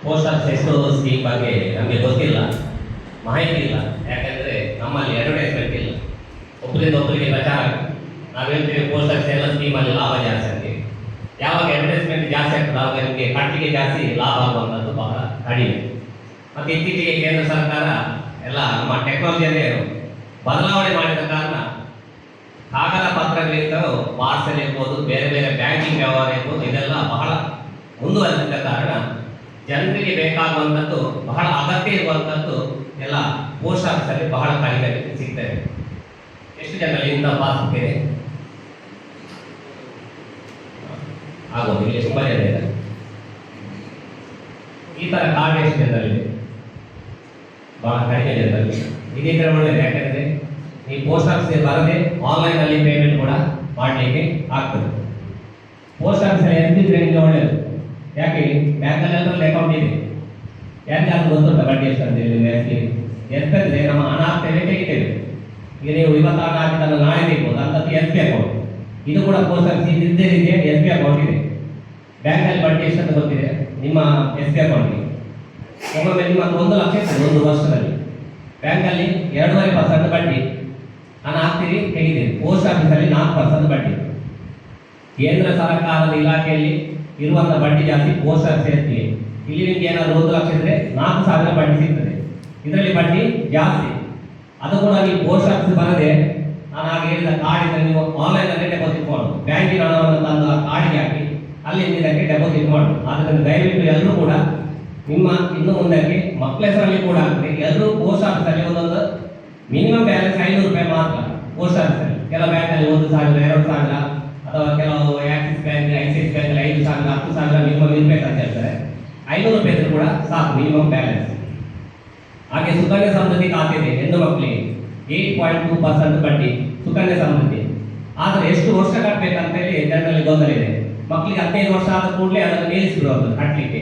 Post office scheme ಬಗ್ಗೆ ನಮಗೆ ಗೊತ್ತಿಲ್ಲ, ಮಾಹಿತಿ ಇಲ್ಲ. ಯಾಕಂದರೆ ನಮ್ಮಲ್ಲಿ ಅಡ್ವರ್ಟೈಸ್ಮೆಂಟ್ ಇಲ್ಲ. ಒಬ್ಬರಿಂದ ಒಬ್ಬರಿಗೆ ಪ್ರಚಾರ ನಾವು ಹೇಳ್ತೀವಿ ಪೋಸ್ಟ್ ಆಫೀಸ್ ಎಲ್ಲ ಸ್ಕೀಮಲ್ಲಿ ಲಾಭ ಜಾಸ್ತಿ ಅಂತೀವಿ. ಯಾವಾಗ ಅಡ್ವರ್ಟೈಸ್ಮೆಂಟ್ ಜಾಸ್ತಿ ಆಗ್ತದೆ ಆವಾಗ ನಿಮಗೆ ಕಟ್ಟಿಗೆ ಜಾಸ್ತಿ ಲಾಭ ಆಗುವಂಥದ್ದು ಬಹಳ ಕಡಿಮೆ. ಮತ್ತು ಇತ್ತೀಚೆಗೆ ಕೇಂದ್ರ ಸರ್ಕಾರ ಎಲ್ಲ ನಮ್ಮ ಟೆಕ್ನಾಲಜಿಯನ್ನೇ ಬದಲಾವಣೆ ಮಾಡಿದ ಕಾರಣ ಕಾಗದ ಪತ್ರಗಳಿಂದ ಪಾರ್ಸಲ್ ಇರ್ಬೋದು, ಬೇರೆ ಬೇರೆ ಬ್ಯಾಂಕಿಂಗ್ ವ್ಯವಹಾರ ಇರ್ಬೋದು, ಇದೆಲ್ಲ ಬಹಳ ಮುಂದುವರೆದಿದ್ದ ಕಾರಣ ಜನರಿಗೆ ಬೇಕಾಗುವಂಥದ್ದು ಬಹಳ ಅಗತ್ಯ ಇರುವಂಥದ್ದು ಎಲ್ಲ ಪೋಸ್ಟ್ ಆಫೀಸಲ್ಲಿ ಬಹಳ ಕಡಿಮೆ ಸಿಗ್ತದೆ. ಎಷ್ಟು ಜನರಲ್ಲಿ ಇಂಥ ಪಾಸ್ಬುಕ್ ಇದೆ ಆಗೋದು? ಇಲ್ಲಿ ತುಂಬ ಜನ ಇದೆ. ಈ ಥರ ಕಾರ್ಡ್ ಎಷ್ಟು ಜನರಲ್ಲಿ? ಬಹಳ ಕಡಿಮೆ ಜನರಲ್ಲಿ. ಇದೇ ಥರ ಒಳ್ಳೆಯದು. ಯಾಕಂದರೆ ಈ ಪೋಸ್ಟ್ ಆಫೀಸ್ ಬರದೆ ಆನ್ಲೈನಲ್ಲಿ ಪೇಮೆಂಟ್ ಕೂಡ ಮಾಡಲಿಕ್ಕೆ ಆಗ್ತದೆ. ಪೋಸ್ಟ್ ಆಫೀಸಲ್ಲಿ ಎಂತಿದ್ರೆ ನಿಮಗೆ ಒಳ್ಳೆಯದು. ಯಾಕೆ ಬ್ಯಾಂಕಲ್ಲಿ ಅಕೌಂಟ್ ಇದೆ, ಯಾಕೆ ಅದು ಗೊತ್ತುಂಟ ಬಡ್ಡಿ ಎಷ್ಟು ಅಂತ ಹೇಳಿ ಎಷ್ಟಂದ್ರೆ ನಮ್ಮ ಹಣ ಹಾಕ್ತೇವೆ ತೆಗಿತೇವೆ. ಈಗ ನೀವು ಇವತ್ತು ಹಣ ಹಾಕಿದ್ದನ್ನು ನಾಳೆ ತೆಗ್ಬೋದು, ಅಂಥದ್ದು ಎಸ್ ಬಿ ಅಕೌಂಟ್. ಇದು ಕೂಡ ಪೋಸ್ಟ್ ಆಫೀಸ್ ಇದ್ದೇ ರೀತಿಯ ಎಸ್ ಬಿ ಅಕೌಂಟ್ ಇದೆ. ಬ್ಯಾಂಕಲ್ಲಿ ಬಡ್ಡಿ ಎಷ್ಟು ಅಂತ ಗೊತ್ತಿದೆ ನಿಮ್ಮ ಎಸ್ ಬಿ ಅಕೌಂಟ್ಗೆ? ಒಮ್ಮೊಮ್ಮೆ ನಿಮ್ಮ 1 ಲಕ್ಷ ಇರ್ತದೆ ಒಂದು ವರ್ಷದಲ್ಲಿ. ಬ್ಯಾಂಕಲ್ಲಿ 2.5% ಬಡ್ಡಿ, ಹಣ ಹಾಕ್ತೀರಿ ತೆಗಿತೀರಿ. ಪೋಸ್ಟ್ ಆಫೀಸಲ್ಲಿ 4% ಬಡ್ಡಿ. ಕೇಂದ್ರ ಸರ್ಕಾರದ ಇಲಾಖೆಯಲ್ಲಿ ಇರುವಂಥ ಬಡ್ಡಿ ಜಾಸ್ತಿ, ಪೋಸ್ಟ್ ಆಫೀಸ್ ಇರ್ತೀವಿ. ಇಲ್ಲಿ ನಿಮ್ಗೆ ಏನಾದರೂ 1 ಲಕ್ಷ ಇದ್ದರೆ 4,000 ಬಡ್ಡಿ ಸಿಗ್ತದೆ. ಇದರಲ್ಲಿ ಬಡ್ಡಿ ಜಾಸ್ತಿ. ಅದು ಕೂಡ ನೀವು ಪೋಸ್ಟ್ ಆಫೀಸ್ ಬರದೆ ನಾನು ಆಗ ಹೇಳಿದ ಕಾರ್ಡ್ ಇದ್ದರೆ ನೀವು ಆನ್ಲೈನಲ್ಲಿ ಡೆಪಾಸಿಟ್ ಮಾಡೋದು. ಬ್ಯಾಂಕಿನ ಹಣವನ್ನು ತಂದು ಆ ಕಾರ್ಡಿಗೆ ಹಾಕಿ ಅಲ್ಲಿ ಇದಕ್ಕೆ ಡೆಪಾಸಿಟ್ ಮಾಡೋದು. ಆದ್ದರಿಂದ ದಯವಿಟ್ಟು ಎಲ್ಲರೂ ಕೂಡ ನಿಮ್ಮ ಇನ್ನು ಮುಂದಕ್ಕೆ ಮಕ್ಕಳ ಹೆಸರಲ್ಲಿ ಕೂಡ ಆಗ್ತದೆ. ಎಲ್ಲರೂ ಪೋಸ್ಟ್ ಆಫೀಸಲ್ಲಿ ಒಂದೊಂದು ಮಿನಿಮಮ್ ಬ್ಯಾಲೆನ್ಸ್ 500 ರೂಪಾಯಿ ಮಾತ್ರ ಪೋಸ್ಟ್ ಆಫೀಸಲ್ಲಿ. ಕೆಲವು ಬ್ಯಾಂಕಲ್ಲಿ 1,000, 2,000 ಅಥವಾ ಕೆಲವು ಆಕ್ಸಿಸ್ ಬ್ಯಾಂಕ್, ಐಸಿಐಸಿಐ ಬ್ಯಾಂಕಲ್ಲಿ 5,000, 10,000 ಮಿನಿಮಮ್ ಇರಬೇಕು ಅಂತ ಹೇಳ್ತಾರೆ. 500 ರೂಪಾಯಿ ಇದ್ರೂ ಕೂಡ ಸಾಕು ಮಿನಿಮಮ್ ಬ್ಯಾಲೆನ್ಸ್. ಹಾಗೆ ಸುಕನ್ಯಾ ಸಮೃದ್ಧಿ ಖಾತೆ ಇದೆ ಹೆಣ್ಣು ಮಕ್ಕಳಿಗೆ 8.2% ಬಡ್ಡಿ ಸುಕನ್ಯಾ ಸಮೃದ್ಧಿ. ಆದರೆ ಎಷ್ಟು ವರ್ಷ ಕಟ್ಟಬೇಕಂತೇಳಿ ಜನರಲ್ಲಿ ಗೊಂದಲ ಇದೆ. ಮಕ್ಕಳಿಗೆ 15 ವರ್ಷ ಆದ ಕೂಡಲೇ ಅದನ್ನು ನಿಲ್ಲಿಸಿಬಿಡೋದು ಕಟ್ಟಲಿಕ್ಕೆ.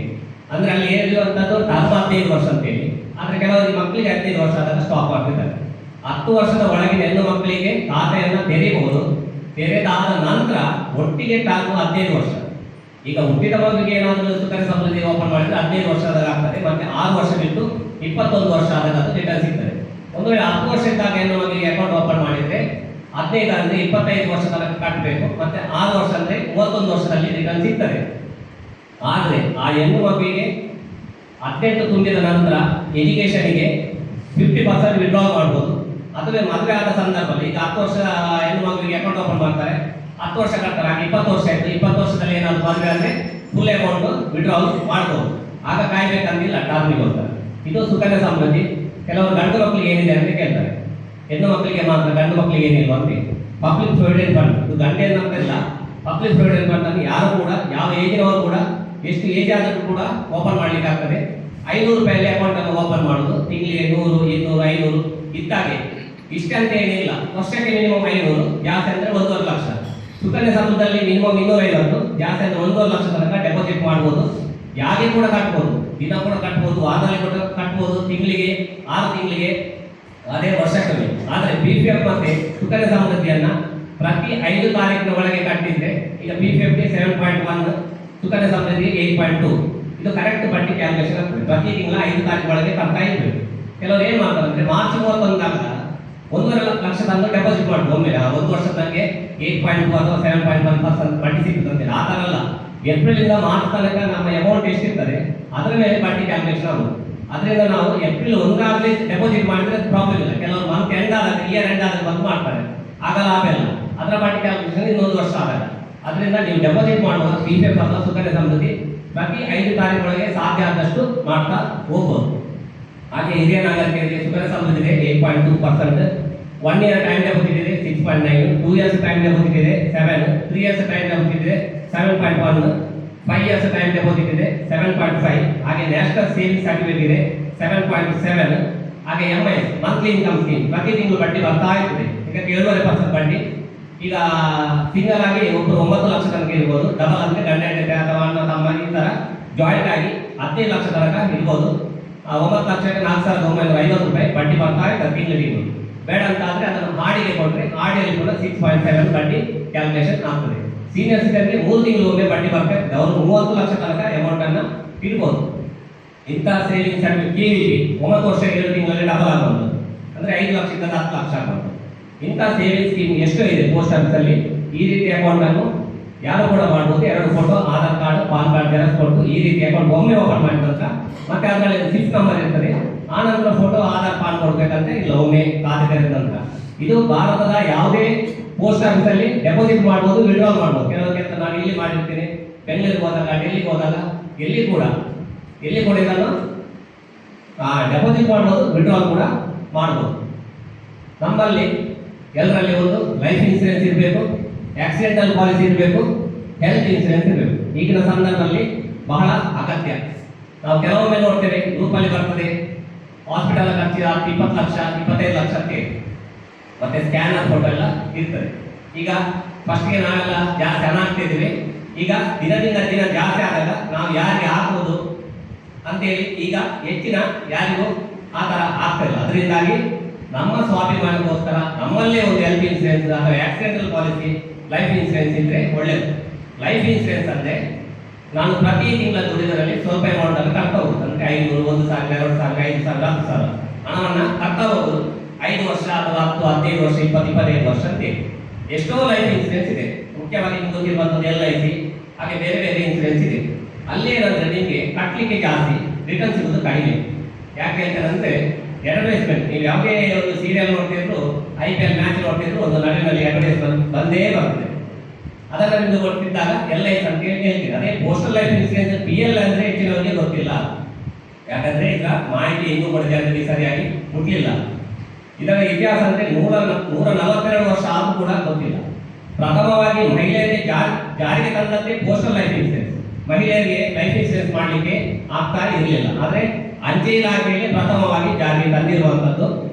ಅಂದರೆ ಅಲ್ಲಿ ಏನಿರುವಂಥದ್ದು 45 ವರ್ಷ ಅಂತೇಳಿ. ಆದರೆ ಕೆಲವರಿಗೆ ಮಕ್ಕಳಿಗೆ 15 ವರ್ಷ ಆದಾಗ ಸ್ಟಾಪ್ ಆಗ್ತಿದ್ದಾರೆ. 10 ವರ್ಷದ ಒಳಗಿನ ಹೆಣ್ಣು ಮಕ್ಕಳಿಗೆ ಖಾತೆಯನ್ನು ತೆರೀಬಹುದು. ತೆರೆದಾದ ನಂತರ ಒಟ್ಟಿಗೆ ಟಾಗು 15 ವರ್ಷ. ಈಗ ಹುಟ್ಟಿದ ಮಗುವಿಗೆ ಏನಾದರೂ ಸುಕನ್ಯಾ ಸಮೃದ್ಧಿ ಓಪನ್ ಮಾಡಿದ್ರೆ 15 ವರ್ಷದಾಗ ಆಗ್ತದೆ. ಮತ್ತೆ 6 ವರ್ಷ ಬಿಟ್ಟು 21 ವರ್ಷ ಆದಾಗ ಅದು ರಿಟರ್ನ್ ಸಿಗ್ತದೆ. ಒಂದು ವೇಳೆ 10 ವರ್ಷ ಇದ್ದಾಗ ಹೆಣ್ಣು ಮಗುವಿಗೆ ಅಕೌಂಟ್ ಓಪನ್ ಮಾಡಿದ್ರೆ 15 ಅಂದರೆ 25 ವರ್ಷ ತನಕ ಕಟ್ಟಬೇಕು. ಮತ್ತೆ 6 ವರ್ಷ ಅಂದರೆ 31 ವರ್ಷದಲ್ಲಿ ರಿಟರ್ನ್ ಸಿಗ್ತದೆ. ಆದರೆ ಆ ಹೆಣ್ಣು ಮಗುವಿಗೆ 18 ತುಂಬಿದ ನಂತರ ಎಜುಕೇಷನಿಗೆ 50% ವಿಡ್ರಾ ಮಾಡ್ಬೋದು. ಅಥವಾ ಮದುವೆ ಆದ ಸಂದರ್ಭದಲ್ಲಿ ಈಗ 10 ವರ್ಷ ಹೆಣ್ಣು ಮಗುವಿಗೆ ಅಕೌಂಟ್ ಓಪನ್ ಮಾಡ್ತಾರೆ, 10 ವರ್ಷ ಕಟ್ತಾರೆ, ಆಗ 20 ವರ್ಷ ಆಯಿತು. 20 ವರ್ಷದಲ್ಲಿ ಏನಾದ್ರು ಮದುವೆ ಅಂದರೆ ಫುಲ್ ಅಮೌಂಟ್ ವಿಡ್ರಾಲ್ ಮಾಡ್ಬೋದು. ಆಗ ಕಾಯ್ಬೇಕಂತಿಲ್ಲ ಟರ್ಮಿಗೋಸ್ಕರ. ಇದು ಸುಕನ್ಯಾ ಸಮೃದ್ಧಿ. ಕೆಲವರು ಗಂಡು ಮಕ್ಕಳಿಗೆ ಏನಿದೆ ಅಂತ ಕೇಳ್ತಾರೆ, ಹೆಣ್ಣು ಮಕ್ಕಳಿಗೆ ಮಾತ್ರ, ಗಂಡು ಮಕ್ಕಳಿಗೆ ಏನಿಲ್ಲ ಅಂತ. ಪಬ್ಲಿಕ್ ಪ್ರಾವಿಡೆಂಟ್ ಫಂಡ್, ಇದು ಗಂಟೆ ಅಂತಲ್ಲ, ಪಬ್ಲಿಕ್ ಪ್ರಾವಿಡೆಂಟ್ ಫಂಡ್ ಅನ್ನು ಯಾರು ಕೂಡ, ಯಾವ ಏಜಿನವರು ಕೂಡ, ಎಷ್ಟು ಏಜ್ ಆದರೂ ಕೂಡ ಓಪನ್ ಮಾಡ್ಲಿಕ್ಕೆ ಆಗ್ತದೆ. 500 ರೂಪಾಯಲ್ಲಿ ಅಕೌಂಟ್ ಅನ್ನು ಓಪನ್ ಮಾಡೋದು. ತಿಂಗಳಿಗೆ 100, 200, 500 ಇದ್ದಾಗೆ. ಇಷ್ಟೇ ಅಂತ ಏನಿಲ್ಲ. ವರ್ಷಕ್ಕೆ ಮಿನಿಮಮ್ 500, ಜಾಸ್ತಿ ಅಂದರೆ 1.5 ಲಕ್ಷ. ಸುಕನ್ಯಾ ಸಮೃದ್ಧಿಯಲ್ಲಿ ಮಿನಿಮಮ್ 250, ಜಾಸ್ತಿ ಅಂದರೆ 1.5 ಲಕ್ಷ ತನಕ ಡೆಪಾಸಿಟ್ ಮಾಡ್ಬೋದು. ಯಾರಿಗೆ ಕೂಡ ಕಟ್ಬೋದು, ದಿನ ಕೂಡ ಕಟ್ಬೋದು, ವಾರದಲ್ಲಿ ಕೂಡ ಕಟ್ಬೋದು, ತಿಂಗಳಿಗೆ 6 ತಿಂಗಳಿಗೆ, ಅದೇ ವರ್ಷಕ್ಕೊಮ್ಮೆ. ಆದರೆ PPF ಮತ್ತೆ ಸುಕನ್ಯಾ ಸಮೃದ್ಧಿಯನ್ನು ಪ್ರತಿ 5 ತಾರೀಕಿನ ಒಳಗೆ ಕಟ್ಟಿದ್ರೆ, ಈಗ PPF 7.1, ಸುಕನ್ಯಾ ಸಮೃದ್ಧಿ 8.2, ಇದು ಕರೆಕ್ಟ್ ಬಡ್ಡಿ ಕ್ಯಾಲ್ಕುಲೇಷನ್ ಆಗ್ತದೆ. ಪ್ರತಿ ತಿಂಗಳ 5 ತಾರೀಕು ಒಳಗೆ ಕಟ್ತಾ ಇರಬೇಕು. ಕೆಲವರು ಏನು ಮಾಡ್ತಾರೆ ಅಂದರೆ ಮಾರ್ಚ್ 31 ಆಗ 1.5 ಲಕ್ಷ ತಂದು ಡೆಪಾಸಿಟ್ ಮಾಡ್ಬೋದು. ಒಮ್ಮೆ 1 ವರ್ಷದ ನನಗೆ 8.2 ಅಥವಾ 7.1% ಬಡ್ಡಿ ಸಿಗ್ತದೆ. ಆ ಥರ ಅಲ್ಲ. ಏಪ್ರಿಲಿಂದ ಮಾರ್ಚ್ ತನಕ ನಮ್ಮ ಅಮೌಂಟ್ ಎಷ್ಟಿರ್ತದೆ ಅದರ ಮೇಲೆ ಬಡ್ಡಿ ಕ್ಯಾಲ್ಕುಲೇಷನ್ ಆಗೋದು. ಅದರಿಂದ ನಾವು ಏಪ್ರಿಲ್ 1 ಡೆಪಾಸಿಟ್ ಮಾಡಿದ್ರೆ ಪ್ರಾಬ್ಲಮ್ ಇಲ್ಲ. ಕೆಲವರು ಮಂತ್ ಎಂಡ್ ಆದಾಗ, ಇಯರ್ ಎಂಡ್ ಆದಾಗ ಬಂದು ಮಾಡ್ತಾರೆ, ಆಗ ಲಾಭ ಇಲ್ಲ. ಅದರ ಬಡ್ಡಿ ಕ್ಯಾಲ್ಕುಲೇಷನ್ 1 ವರ್ಷ ಆದಾಗ. ಅದರಿಂದ ನೀವು ಡೆಪಾಸಿಟ್ ಮಾಡುವಾಗ PPF ಅಥವಾ ಸುಕನ್ಯಾ ಸಮೃದ್ಧಿ ಪ್ರತಿ 5 ತಾರೀಕು ಒಳಗೆ ಸಾಧ್ಯ ಆದಷ್ಟು ಮಾಡ್ತಾ ಹೋಗ್ಬೋದು. ಹಾಗೆ ಹಿರಿಯ ನಾಗರಿಕರಿಗೆ ಸುಕನ್ಯಾ ಸಮೃದ್ಧಿ ಇದೆ 8.2%, 1 ಇಯರ್ ಟೈಮ್ ಡೆಪಾಸಿಟ್ ಇದೆ 6.9, 2 ಇಯರ್ಸ್ ಟೈಮ್ ಡೆಪಾಸಿಟ್ ಇದೆ 7, 3 ಇಯರ್ಸ್ ಟೈಮ್ ಡೆಪಾಸಿಟ್ ಇದೆ 7.1, 5 ಇಯರ್ಸ್ ಟೈಮ್ ಡೆಪಾಸಿಟ್ ಇದೆ 7.5. ಹಾಗೆ ನ್ಯಾಷನಲ್ ಸೇವಿಂಗ್ ಸರ್ಟಿಫಿಕೇಟ್ ಇದೆ 7.7. ಹಾಗೆ MIS ಮಂತ್ಲಿ ಇನ್ಕಮ್ ಸ್ಕೀಮ್ ಪ್ರತಿ ತಿಂಗಳು ಬಡ್ಡಿ ಬರ್ತಾ ಇರ್ತದೆ. ಈಗ 7.5% ಬಡ್ಡಿ. ಈಗ ಸಿಂಗಲ್ ಆಗಿ ಒಬ್ಬರು 9 ಲಕ್ಷ ತನಕ ಇರ್ಬೋದು, ಡಬಲ್ ಅಂದರೆ ಗಂಡ ಹೆಂಡತಿ ಅಥವಾ ಅಣ್ಣ ತಮ್ಮ ಈ ಥರ ಜಾಯಿಂಟ್ ಆಗಿ 15 ಲಕ್ಷ ತನಕ ಇರ್ಬೋದು. 9 ಲಕ್ಷಕ್ಕೆ 4,950 ರೂಪಾಯಿ ಬಡ್ಡಿ ಬರ್ತಾ ಇರ್ತದೆ ತಿಂಗಳು. ಬೇಡ ಅಂತ ಆದರೆ ಅದನ್ನು ಆಡಿಗೆ ಕೊಟ್ಟರೆ ಆಡಿಯಲ್ಲಿ ಕೂಡ 6.7 ಬಡ್ಡಿ ಕ್ಯಾಲ್ಕುಲೇಷನ್ ಆಗ್ತದೆ. ಸೀನಿಯರ್ ಸಿಟಿಜನ್ಗೆ 3 ತಿಂಗಳು ಒಮ್ಮೆ ಬಡ್ಡಿ ಬರ್ತದೆ. ಅವರು 30 ಲಕ್ಷ ತನಕ ಅಮೌಂಟನ್ನು ಇಡ್ಬೋದು. ಇಂಥ ಸೇವಿಂಗ್ಸ್ ಸರ್ಟಿಫಿಕೇಟ್ KVP 9 ವರ್ಷ 7 ತಿಂಗಳಲ್ಲಿ ಡಬಲ್ ಆಗುವುದು, ಅಂದರೆ 5 ಲಕ್ಷದಿಂದ 10 ಲಕ್ಷ ಆಗುವುದು. ಇಂಥ ಸೇವಿಂಗ್ಸ್ ಸ್ಕೀಮ್ ಎಷ್ಟು ಇದೆ ಪೋಸ್ಟ್ ಆಫೀಸಲ್ಲಿ. ಈ ರೀತಿ ಅಕೌಂಟನ್ನು ಯಾರು ಕೂಡ ಮಾಡ್ಬೋದು. 2 photo, Aadhaar card, PAN card xerox ಕೊಟ್ಟು ಈ ರೀತಿ ಅಕೌಂಟ್ ಒಮ್ಮೆ ಓಪನ್ ಮಾಡಿದ ನಂತರ ಮತ್ತೆ ಅದರಲ್ಲಿ SWIFT ನಂಬರ್ ಇರ್ತದೆ. ಆ ನಂತರ ಫೋಟೋ, ಆಧಾರ್, ಪಾನ್ ಕೊಡ್ಬೇಕಂದ್ರೆ ಇಲ್ಲ ಒಮ್ಮೆ ಖಾತೆ ತೆರೆದ ನಂತರ. ಇದು ಭಾರತದ ಯಾವುದೇ ಪೋಸ್ಟ್ ಆಫೀಸಲ್ಲಿ ಡೆಪಾಸಿಟ್ ಮಾಡ್ಬೋದು, ವಿಡ್ರಾಲ್ ಮಾಡ್ಬೋದು. ಕೆಲವೊಂದು ನಾನು ಇಲ್ಲಿ ಮಾಡಿರ್ತೀನಿ, ಬೆಂಗಳೂರಿಗೆ ಹೋದಾಗ, ಡೆಲ್ಲಿಗೆ ಹೋದಾಗ ಎಲ್ಲಿ ಕೂಡ ಇದನ್ನು ಡೆಪಾಸಿಟ್ ಮಾಡ್ಬೋದು, ವಿಡ್ರಾಲ್ ಕೂಡ ಮಾಡ್ಬೋದು. ನಮ್ಮಲ್ಲಿ ಎಲ್ಲರಲ್ಲಿ ಒಂದು ಲೈಫ್ ಇನ್ಸೂರೆನ್ಸ್ ಇರಬೇಕು, ಆಕ್ಸಿಡೆಂಟಲ್ ಪಾಲಿಸಿ ಇರಬೇಕು, ಹೆಲ್ತ್ ಇನ್ಸೂರೆನ್ಸ್ ಇರಬೇಕು. ಈಗಿನ ಸಂದರ್ಭದಲ್ಲಿ ಬಹಳ ಅಗತ್ಯ. ನಾವು ಕೆಲವೊಮ್ಮೆ ನೋಡ್ತೇವೆ ಗ್ರೂಪಲ್ಲಿ ಬರ್ತದೆ ಹಾಸ್ಪಿಟಲ್ ಖರ್ಚು 20 ಲಕ್ಷ 25 ಲಕ್ಷಕ್ಕೆ, ಮತ್ತೆ ಸ್ಕ್ಯಾನರ್ ಫೋಟೋ ಎಲ್ಲ ಇರ್ತದೆ. ಈಗ ಫಸ್ಟ್ಗೆ ನಾವೆಲ್ಲ ಜಾಸ್ತಿ ಹಣ ಹಾಕ್ತಿದ್ವಿ, ಈಗ ದಿನದಿಂದ ದಿನ ಜಾಸ್ತಿ ಆದಾಗ ನಾವು ಯಾರಿಗೆ ಹಾಕುವುದು ಅಂತೇಳಿ ಈಗ ಹೆಚ್ಚಿನ ಯಾರಿಗೂ ಆ ಥರ ಆಗ್ತಿಲ್ಲ. ಅದರಿಂದಾಗಿ ನಮ್ಮ ಸ್ವಾಭಿಮಾನಕ್ಕೋಸ್ಕರ ನಮ್ಮಲ್ಲೇ ಒಂದು ಹೆಲ್ತ್ ಇನ್ಸೂರೆನ್ಸ್ ಅಥವಾ ಆಕ್ಸಿಡೆಂಟಲ್ ಪಾಲಿಸಿ, ಲೈಫ್ ಇನ್ಸೂರೆನ್ಸ್ ಇದ್ದರೆ ಒಳ್ಳೆಯದು. ಲೈಫ್ ಇನ್ಸೂರೆನ್ಸ್ ಅಂದರೆ ನಾನು ಪ್ರತಿ ತಿಂಗಳ ದುಡಿದರಲ್ಲಿ ಸ್ವಲ್ಪ ಅಮೌಂಟನ್ನು ಕಟ್ತಾ ಹೋಗುದು. ಅಂದರೆ 500, 1,000, 2,000, 5,000, 10,000 ಹಣವನ್ನು ಕಟ್ತಾ ಹೋಗುದು. 5 ವರ್ಷ ಅಥವಾ 10, 15 ವರ್ಷ, 20, 25 ವರ್ಷ ಅಂತೇಳಿ ಎಷ್ಟೋ ಲೈಫ್ ಇನ್ಸೂರೆನ್ಸ್ ಇದೆ. ಮುಖ್ಯವಾಗಿ ಗೊತ್ತಿರುವಂಥದ್ದು LIC, ಹಾಗೆ ಬೇರೆ ಬೇರೆ ಇನ್ಸೂರೆನ್ಸ್ ಇದೆ. ಅಲ್ಲಿ ಏನಂದ್ರೆ ನಿಮಗೆ ಕಟ್ಟಲಿಕ್ಕೆ ಜಾಸ್ತಿ, ರಿಟರ್ನ್ ಸಿಗೋದು ಕಡಿಮೆ. ಯಾಕೆ ಹೇಳ್ತಾರಂದ್ರೆ ಅಡ್ವರ್ಟೈಸ್ಮೆಂಟ್. ನೀವು ಯಾವುದೇ ಒಂದು ಸೀರಿಯಲ್ ನೋಡ್ತಿದ್ರು, IPL ಮ್ಯಾಚ್ ನೋಡ್ತಿದ್ರು, ಒಂದು ನಡುವಿನಲ್ಲಿ ಅಡ್ವರ್ಟೈಸ್ಮೆಂಟ್ ಬಂದೇ ಬರ್ತದೆ. ಅದನ್ನು ನಿಮ್ಗೆ ಗೊತ್ತಿದ್ದಾಗ LIC ಅಂತ ಹೇಳ್ತೀವಿ. ಅದೇ ಪೋಸ್ಟಲ್ ಲೈಫ್ ಇನ್ಸೂರೆನ್ಸ್ PL ಅಂದರೆ ಹೆಚ್ಚಿನವರಿಗೆ ಗೊತ್ತಿಲ್ಲ. ಯಾಕಂದ್ರೆ ಈಗ ಮಾಹಿತಿ ಇನ್ನೂ ಕೂಡ ಜನರಿಗೆ ಸರಿಯಾಗಿ ಮುಟ್ಲಿಲ್ಲ. ಇದರ ಇತಿಹಾಸ ಅಂದರೆ 142 ವರ್ಷ ಆದರೂ ಕೂಡ ಗೊತ್ತಿಲ್ಲ. ಪ್ರಥಮವಾಗಿ ಮಹಿಳೆಯರಿಗೆ ಜಾರಿಗೆ ತಂದಂತೆ ಪೋಸ್ಟಲ್ ಲೈಫ್ ಇನ್ಸೂರೆನ್ಸ್. ಮಹಿಳೆಯರಿಗೆ ಲೈಫ್ ಇನ್ಸೂರೆನ್ಸ್ ಮಾಡಲಿಕ್ಕೆ ಆಗ್ತಾ ಇರಲಿಲ್ಲ. ಆದರೆ ಅಂಚೆ ಇಲಾಖೆಯಲ್ಲಿ ಪ್ರಥಮವಾಗಿ ಜಾರಿಗೆ ತಂದಿರುವಂಥದ್ದು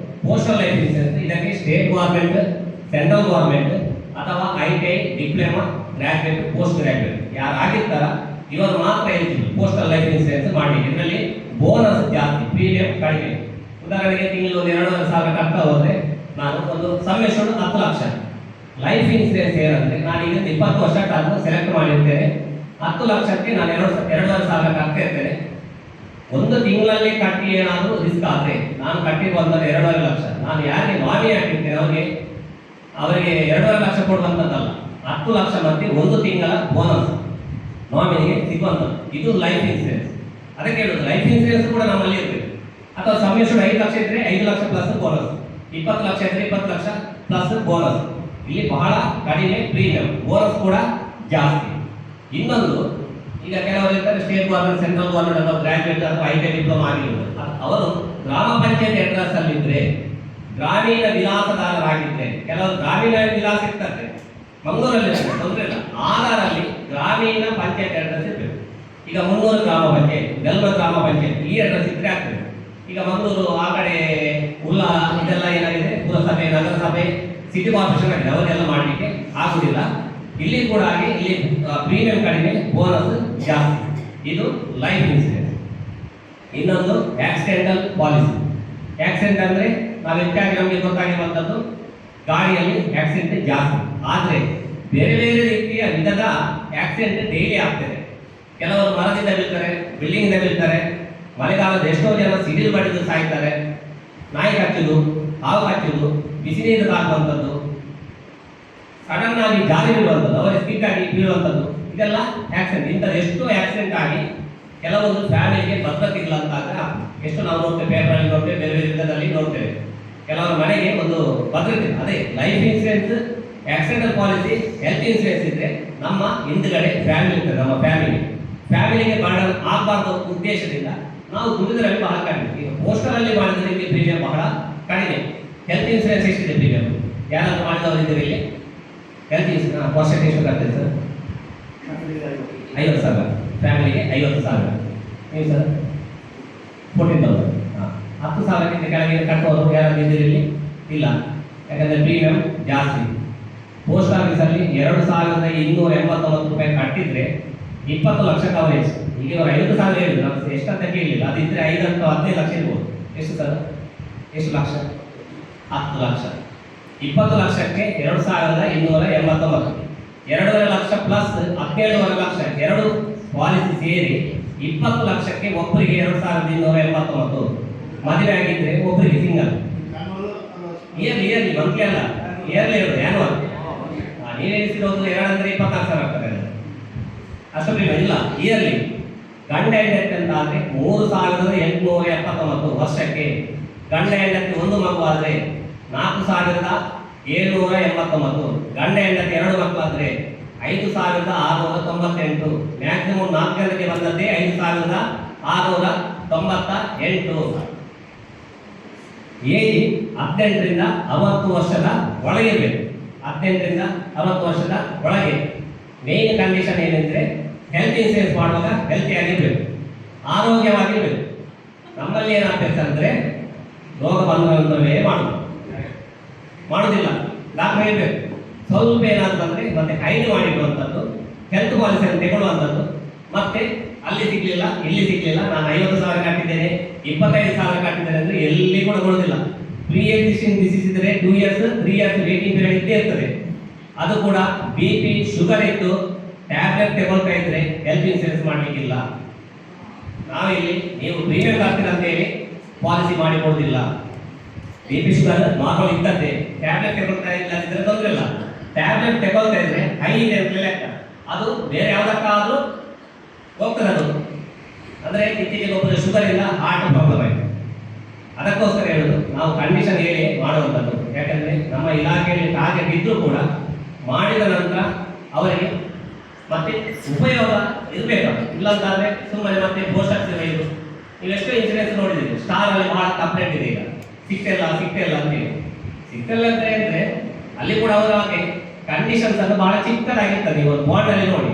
ಪೋಸ್ಟಲ್ ಲೈಫ್ ಇನ್ಸೂರೆನ್ಸ್. ಇದಕ್ಕೆ ಸ್ಟೇಟ್ ಗೌರ್ಮೆಂಟ್, ಸೆಂಟ್ರಲ್ ಗೌರ್ಮೆಂಟ್ ಅಥವಾ ITI, diploma, graduate, post graduate ಯಾರು ಆಗಿರ್ತಾರ ಇವರು ಮಾತ್ರ ಎಲಿಜಿಬಲ್ ಪೋಸ್ಟಲ್ ಲೈಫ್ ಇನ್ಸೂರೆನ್ಸ್ ಮಾಡಲಿಕ್ಕೆ. ಇದರಲ್ಲಿ ಬೋನಸ್ ಜಾಸ್ತಿ, ಪ್ರೀಮಿಯಂ ಕಡಿಮೆ. ಉದಾಹರಣೆಗೆ ತಿಂಗಳು 2,500 ಕಟ್ತಾ ಹೋದ್ರೆ ನಾನು ಒಂದು ಸಮ್ಮೇಶನ್ 10 ಲಕ್ಷ. ಲೈಫ್ ಇನ್ಸೂರೆನ್ಸ್ ಏನಂದ್ರೆ ನಾನು ಈಗ 20 ವರ್ಷ ಟರ್ಮ್ ಸೆಲೆಕ್ಟ್ ಮಾಡಿರ್ತೇನೆ. 10 ಲಕ್ಷಕ್ಕೆ ನಾನು 2,500 ಕಟ್ತಾ ಇರ್ತೇನೆ. ಒಂದು ತಿಂಗಳಲ್ಲಿ ಕಟ್ಟಿ ಏನಾದರೂ ರಿಸ್ಕ್ ಆದರೆ ನಾನು ಕಟ್ಟಿರುವಂಥದ್ದು 2,500 ಲಕ್ಷ. ನಾನು ಯಾರಿಗೆ ನಾಮಿನಿ ಹಾಕಿರ್ತೇನೆ ಅವರಿಗೆ 2,500 ಲಕ್ಷ ಕೊಡುವಂಥದ್ದಲ್ಲ, 10 ಲಕ್ಷ ಮತ್ತೆ ಒಂದು ತಿಂಗಳ ಬೋನಸ್ ನಾಮಿನಿಗೆ ಸಿಗುವಂಥದ್ದು. ಇದು ಲೈಫ್ ಇನ್ಸೂರೆನ್ಸ್. ಅದಕ್ಕೆ ಹೇಳುದು ಲೈಫ್ ಇನ್ಸೂರೆನ್ಸ್ ಕೂಡ ನಮ್ಮಲ್ಲಿ ಇರಬೇಕು. ಅಥವಾ ಸಮ್ಮೇಶನ್ 5 ಲಕ್ಷ ಇದ್ರೆ 5 ಲಕ್ಷ ಪ್ಲಸ್ ಬೋನಸ್, 20 ಲಕ್ಷ ಇದ್ರೆ 20 ಲಕ್ಷ ಪ್ಲಸ್ ಬೋನಸ್. ಇಲ್ಲಿ ಬಹಳ ಕಡಿಮೆ ಪ್ರೀಮಿಯಂ, ಬೋನಸ್ ಕೂಡ ಜಾಸ್ತಿ. ಇನ್ನೊಂದು, ಈಗ ಕೆಲವರು ಇರ್ತಾರೆ ಸ್ಟೇಟ್ ಗೌರ್ಮೆಂಟ್, ಸೆಂಟ್ರಲ್ ಗೌರ್ಮೆಂಟ್ ಅಥವಾ ಗ್ರಾಜುಯೇಟ್ ಅಥವಾ ITI ಡಿಪ್ಲೊಮಾ ಆಗಿರುವುದು. ಅವರು ಗ್ರಾಮ ಪಂಚಾಯತ್ ಅಡ್ರೆಸ್ ಅಲ್ಲಿ ಇದ್ರೆ, ಗ್ರಾಮೀಣ ವಿಳಾಸದಾರರಾಗಿದ್ರೆ, ಕೆಲವರು ಗ್ರಾಮೀಣ ವಿಳಾಸ ಇರ್ತಾರೆ ಮಂಗಳೂರಲ್ಲಿ ತೊಂದರೆ ಇಲ್ಲ, ಆಧಾರಲ್ಲಿ ಗ್ರಾಮೀಣ ಪಂಚಾಯತ್ ಅಡ್ರೆಸ್ ಇರಬೇಕು. ಈಗ 300 ಗ್ರಾಮ ಪಂಚಾಯತ್, ಬೆಲ್ಮ ಗ್ರಾಮ ಪಂಚಾಯತ್ ಈ ಅಡ್ರೆಸ್ ಇದ್ರೆ ಆಗ್ತದೆ. ಈಗ ಮಂಗಳೂರು ಆ ಕಡೆ ಉಲ್ಲ ಇದೆಲ್ಲ ಏನಾಗಿದೆ, ಪುರಸಭೆ, ನಗರಸಭೆ, ಸಿಟಿ ಕಾರ್ಪೊರೇಷನ್ ಆಗಿದೆ, ಅವರೆಲ್ಲ ಮಾಡಲಿಕ್ಕೆ ಆಗುದಿಲ್ಲ. ಇಲ್ಲಿ ಕೂಡ ಹಾಗೆ, ಇಲ್ಲಿ ಪ್ರೀಮಿಯಂ ಕಡಿಮೆ, ಬೋನಸ್ ಜಾಸ್ತಿ. ಇದು ಲೈಫ್ ಇನ್ಸೂರೆನ್ಸ್. ಇನ್ನೊಂದು ಆಕ್ಸಿಡೆಂಟಲ್ ಪಾಲಿಸಿ. ಆಕ್ಸಿಡೆಂಟ್ ಅಂದ್ರೆ ನಾವು ಹೆಚ್ಚಾಗಿ ನಮಗೆ ಗೊತ್ತಾಗಿರುವಂಥದ್ದು ಗಾಡಿಯಲ್ಲಿ ಆಕ್ಸಿಡೆಂಟ್ ಜಾಸ್ತಿ. ಆದರೆ ಬೇರೆ ಬೇರೆ ರೀತಿಯ ವಿಧದ ಆಕ್ಸಿಡೆಂಟ್ ಡೈಲಿ ಆಗ್ತದೆ. ಕೆಲವರು ಮರದಿಂದ ಬೀಳ್ತಾರೆ, ಬಿಲ್ಡಿಂಗ್ ಇಂದ ಬೀಳ್ತಾರೆ, ಮಳೆಗಾಲದ ಎಷ್ಟೋ ಜನ ಸಿಡಿಲು ಬಡಿದು ಸಾಯ್ತಾರೆ, ನಾಯಿ ಕಚ್ಚುದು, ಹಾವು ಕಚ್ಚುದು, ಬಿಸಿ ನೀರು ತಾಕುವಂಥದ್ದು, ಸಡನ್ ಆಗಿ ಜಾರಿ ಬೀಳುವಂಥದ್ದು, ಅವರ ಸ್ಪೀಡ್ ಆಗಿ ಬೀಳುವಂಥದ್ದು, ಇದೆಲ್ಲ ಆಕ್ಸಿಡೆಂಟ್. ಇಂಥದ್ದು ಎಷ್ಟು ಆಕ್ಸಿಡೆಂಟ್ ಆಗಿ ಕೆಲವೊಂದು ಫ್ಯಾಮಿಲಿಗೆ ಭದ್ರತೆ ಇಲ್ಲ ಅಂತಾಗ ಎಷ್ಟು ನಾವು ನೋಡ್ತೇವೆ, ಪೇಪರಲ್ಲಿ ನೋಡ್ತೇವೆ, ಬೇರೆ ಬೇರೆ ವಿಧದಲ್ಲಿ ನೋಡ್ತೇವೆ. ಕೆಲವರ ಮನೆಗೆ ಒಂದು ಭದ್ರತೆ. ಅದೇ life insurance, accidental policy, health insurance ಇದ್ರೆ ನಮ್ಮ ಹಿಂದ್ಗಡೆ ಫ್ಯಾಮಿಲಿ ಇರ್ತದೆ. ನಮ್ಮ ಫ್ಯಾಮಿಲಿಗೆ ಬರ್ಡನ್ ಆಗಬಾರ್ದು ಉದ್ದೇಶದಿಂದ ನಾವು ದುಡಿದ್ರಲ್ಲಿ ಬಹಳ ಕಡಿಮೆ. ಈಗ ಪೋಸ್ಟರಲ್ಲಿ ಮಾಡಿದ್ರೆ ಇಲ್ಲಿ ಪ್ರೀಮಿಯಂ ಬಹಳ ಕಡಿಮೆ. ಹೆಲ್ತ್ ಇನ್ಸೂರೆನ್ಸ್ ಎಷ್ಟಿದೆ ಪ್ರೀಮಿಯಂ? ಯಾರಾದ್ರೂ ಮಾಡಿದವರು ಇದ್ದೀರಿ ಇಲ್ಲಿ? ಹೆಲ್ತ್ ಇನ್ಸೂರೆನ್ಸ್ ವರ್ಷಕ್ಕೆ ಎಷ್ಟು ಕಟ್ತದೆ ಸರ್? 50,000. ಫ್ಯಾಮಿಲಿಗೆ 50,000. ನೀವು ಸರ್ 14,000. 10,000ಕ್ಕಿಂತ ಕೆಳಗೆ ಕಟ್ಟೋರು ಯಾರಾದ್ರೂ ಇದ್ದೀರಿ ಇಲ್ಲಿ? ಇಲ್ಲ. ಯಾಕಂದರೆ ಪ್ರೀಮಿಯಂ ಜಾಸ್ತಿ. ಪೋಸ್ಟ್ ಆಫೀಸಲ್ಲಿ 2,289 ರೂಪಾಯಿ ಕಟ್ಟಿದ್ರೆ 20 ಲಕ್ಷ ಕವರೇಜ್. ಈಗ ಇವರು 5,000 ಹೇಳಿದ್ರು, ನಮ್ಗೆ ಎಷ್ಟಂತ ಕೇಳಲಿಲ್ಲ. ಅದಿದ್ರೆ 5 ಅಥವಾ 15 ಲಕ್ಷ ಇರ್ಬೋದು. ಎಷ್ಟು ಸರ್? ಎಷ್ಟು ಲಕ್ಷ? 10 ಲಕ್ಷ. 20 ಲಕ್ಷಕ್ಕೆ 2,289. 2,500,000 ಪ್ಲಸ್ 17,500,000 ಎರಡು ಪಾಲಿಸಿ ಸೇರಿ 20 ಲಕ್ಷಕ್ಕೆ ಒಬ್ಬರಿಗೆ 2289. ಮದುವೆ ಆಗಿದ್ರೆ ಒಬ್ಬರಿಗೆ ಸಿಂಗಲ್. ಇಯರ್ಲಿ ಮಂತ್ಲಿ ಅಲ್ಲ, ಇಯರ್ಲಿ ಇರೋದು ಆ್ಯನುವಲ್. ನೀವು ಎಣಿಸಿರೋದು 2 ಅಂದ್ರೆ 24 ಸಾವಿರ ಆಗ್ತದೆ. ಅಷ್ಟು ಇಲ್ಲ, ಇಯರ್ಲಿ. ಗಂಡ ಹೆಂಡತಿ ಅಂತ ಆದರೆ 3879 ವರ್ಷಕ್ಕೆ. ಗಂಡ ಹೆಂಡತಿ ಒಂದು ಮಗು ಆದರೆ 4789. ಗಂಡ ಹೆಂಡತಿ 2 ಮಕ್ಕಳಾದ್ರೆ 5698. ಮ್ಯಾಕ್ಸಿಮಮ್ 4 ಜನಕ್ಕೆ ಬಂದದ್ದೇ 5698. ಏಜ್ 18ರಿಂದ 60 ವರ್ಷದ ಒಳಗೆ ಇರಬೇಕು. 18ರಿಂದ 60 ವರ್ಷದ ಒಳಗೆ. ಮೇನ್ ಕಂಡೀಷನ್ ಏನಂದ್ರೆ ಹೆಲ್ತ್ ಇನ್ಸೂರೆನ್ಸ್ ಮಾಡುವಾಗ ಹೆಲ್ತಿ ಆಗಿರ್ಬೇಕು, ಆರೋಗ್ಯವಾಗಿರ್ಬೇಕು. ನಮ್ಮಲ್ಲಿ ಏನಾಗ್ಬೇಕು ಅಂದ್ರೆ ರೋಗ ಬಂಧವೇ ಮಾಡೋದಿಲ್ಲ. ಡಾಕ್ಟರ್ ಹೇಳ್ಬೇಕು. ಸ್ವಲ್ಪ ಏನಾದ್ರು ಬಂದ್ರೆ ಮತ್ತೆ ಹೈಡ್ ಮಾಡಿಡುವಂಥದ್ದು, ಹೆಲ್ತ್ ಪಾಲಿಸಿಯನ್ನು ತೆಗೊಳ್ಳುವಂಥದ್ದು. ಮತ್ತೆ ಅಲ್ಲಿ ಸಿಗ್ಲಿಲ್ಲ, ಇಲ್ಲಿ ಸಿಗ್ಲಿಲ್ಲ, ನಾನು 50,000 ಕಟ್ಟಿದ್ದೇನೆ, 25,000 ಕಟ್ಟಿದ್ದೇನೆ ಅಂದ್ರೆ ಎಲ್ಲಿ ಕೂಡ ಕೊಡೋದಿಲ್ಲ. ಪ್ರೀ ಎಕ್ಸಿಸ್ಟಿಂಗ್ ಡಿಸೀಸ್ ಇದ್ರೆ 2 ಇಯರ್ಸ್ 3 ಇಯರ್ಸ್ ವೇಟಿಂಗ್ ಪೀರಿಯಡ್ ಇದ್ದೇ ಇರ್ತದೆ. ಅದು ಕೂಡ BP ಶುಗರ್ ಇದ್ದು ಟ್ಯಾಬ್ಲೆಟ್ ತಗೊಳ್ತಾ ಇದ್ರೆ ಹೆಲ್ತ್ ಇನ್ಸೂರೆನ್ಸ್ ಮಾಡಲಿಕ್ಕಿಲ್ಲ. ನಾವಿಲ್ಲಿ ನೀವು ಪ್ರೀಮಿಯಂ ಕಟ್ತೀರ ಅಂತ ಹೇಳಿ ಪಾಲಿಸಿ ಮಾಡಿ ಕೊಡುದಿಲ್ಲ. BP ಶುಗರ್ ನಾರ್ಮಲ್ ಇದ್ದದ್ದೇ, ಟ್ಯಾಬ್ಲೆಟ್ ತಗೊಳ್ತಾ ಇಲ್ಲದಿದ್ರೆ ತೊಂದರೆ ಇಲ್ಲ. ಟ್ಯಾಬ್ಲೆಟ್ ತಗೊಳ್ತಾ ಇದ್ರೆ ಹೈ ಇದೆ ಅಂತ ಲೆಕ್ಕ, ಅದು ಬೇರೆ ಯಾವುದಕ್ಕಾದ್ರೂ ಹೋಗ್ತದೆ. ಅದು ಅಂದ್ರೆ ಇತ್ತೀಚೆಗೆ ಒಬ್ಬರು ಶುಗರ್ ಇಲ್ಲ, ಹಾರ್ಟ್ ಪ್ರಾಬ್ಲಮ್ ಆಯಿತು. ಅದಕ್ಕೋಸ್ಕರ ಹೇಳುದು ನಾವು ಕಂಡೀಷನ್ ಹೇಳಿ ಮಾಡುವಂಥದ್ದು. ಯಾಕಂದ್ರೆ ನಮ್ಮ ಇಲಾಖೆಯಲ್ಲಿ ಟಾರ್ಗೆಟ್ ಇದ್ರೂ ಕೂಡ ಮಾಡಿದ ನಂತರ ಅವರಿಗೆ ಮತ್ತೆ ಉಪಯೋಗ ಇರಬೇಕು. ಇಲ್ಲಂತಾದ್ರೆ ಸುಮ್ಮನೆ ಮತ್ತೆ ಪೋಸ್ಟ್ ಆಗ್ತಿದೆ. ಇದು ನೀವೆಷ್ಟೋ ಇನ್ಸೂರೆನ್ಸ್ ನೋಡಿದ್ದೀರಿ, ಸ್ಟಾರ್ ಅಲ್ಲಿ ಬಹಳ ಕಂಪ್ಲೇಂಟ್ ಇದೆ. ಈಗ ಸಿಕ್ತಿಲ್ಲ ಅಂತೇಳಿ. ಸಿಕ್ತಿಲ್ಲ ಅಂತ ಹೇಳಿದ್ರೆ ಅಲ್ಲಿ ಕೂಡ ಅವರ ಹಾಗೆ ಕಂಡೀಷನ್ಸ್ ಅನ್ನು ಬಹಳ ಚಿಕ್ಕದಾಗಿರ್ತದೆ. ನೀವು ಒಂದು ಬಾಂಡ್ ಅಲ್ಲಿ ನೋಡಿ,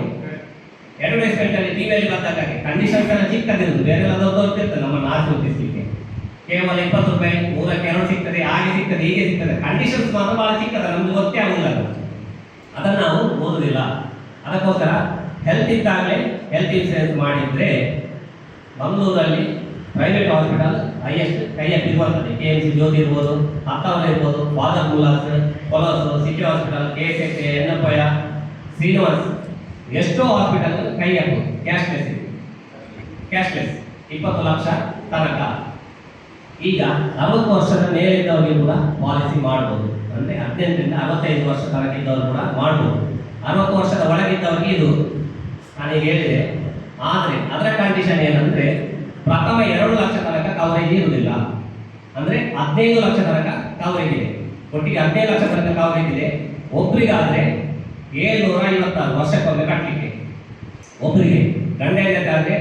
ಅಡ್ವರ್ಟೈಸ್ಮೆಂಟ್ ಅಲ್ಲಿ ಟಿವಿಯಲ್ಲಿ ಬಂದಾಗ ಕಂಡೀಷನ್ಸ್ ಎಲ್ಲ ಚಿಕ್ಕದಿರುವುದು, ಬೇರೆ ಎಲ್ಲ ದೊಡ್ಡದಿರ್ತದೆ. ನಮ್ಮ ನಾಲ್ಕು ಗುರುತಿಸಲಿಕ್ಕೆ ಕೇವಲ 20 ರೂಪಾಯಿ 3ಕ್ಕೆ 2 ಸಿಗ್ತದೆ, ಹಾಗೆ ಸಿಗ್ತದೆ, ಹೀಗೆ ಸಿಗ್ತದೆ. ಕಂಡೀಷನ್ಸ್ ಮಾತ್ರ ಬಹಳ ಚಿಕ್ಕದ, ನಮ್ಗೆ ಗೊತ್ತೇ ಆಗುದಿಲ್ಲ. ಅದನ್ನು ನಾವು ಓದುದಿಲ್ಲ. ಅದಕ್ಕೋಸ್ಕರ ಹೆಲ್ತ್ ಇದ್ದಾಗಲೇ ಹೆಲ್ತ್ ಇನ್ಸೂರೆನ್ಸ್ ಮಾಡಿದ್ರೆ ಮಂಗಳೂರಲ್ಲಿ ಪ್ರೈವೇಟ್ ಹಾಸ್ಪಿಟಲ್ ಹೈಯೆಸ್ಟ್ ಕೈಯಪ್ಪಿರುವಂಥದ್ದು. KMC ಜ್ಯೋತಿ ಇರ್ಬೋದು, ಹತ್ತಾವರ ಇರ್ಬೋದು, father Muller's, Colaco's, city hospital, KSK, Yenepoya, Srinivas, ಎಷ್ಟೋ ಹಾಸ್ಪಿಟಲ್ ಕೈಯಪ್ಪು ಕ್ಯಾಶ್ಲೆಸ್ 20 ಲಕ್ಷ ತನಕ. ಈಗ 60 ವರ್ಷದ ಮೇಲಿದ್ದವರಿಗೆ ಕೂಡ ಪಾಲಿಸಿ ಮಾಡ್ಬೋದು. ಅಂದರೆ 18ರಿಂದ 65 ವರ್ಷ ತನಕ ಇದ್ದವರು ಕೂಡ ಮಾಡ್ಬೋದು. 60 ವರ್ಷದ ಒಳಗಿದ್ದವರಿಗೆ ಇದು ನಾನೀಗ ಹೇಳಿದೆ. ಆದರೆ ಅದರ ಕಂಡೀಷನ್ ಏನಂದ್ರೆ ಪ್ರಥಮ 2 ಲಕ್ಷ ತನಕ ಕವರೇಜ್ ಇರುವುದಿಲ್ಲ. ಅಂದ್ರೆ 15 ಲಕ್ಷ ತನಕ ಕವರೇಜ್ ಇದೆ. ಒಟ್ಟಿಗೆ 15 ಲಕ್ಷ ತನಕ ಕವರೇಜ್ ಇದೆ. ಒಬ್ಬರಿಗಾದ್ರೆ 756 ವರ್ಷಕ್ಕೊಮ್ಮೆ ಕಟ್ಟಲಿಕ್ಕೆ ಒಬ್ಬರಿಗೆ. ಗಂಡ ಹೆಂಡತಿ ಆದರೆ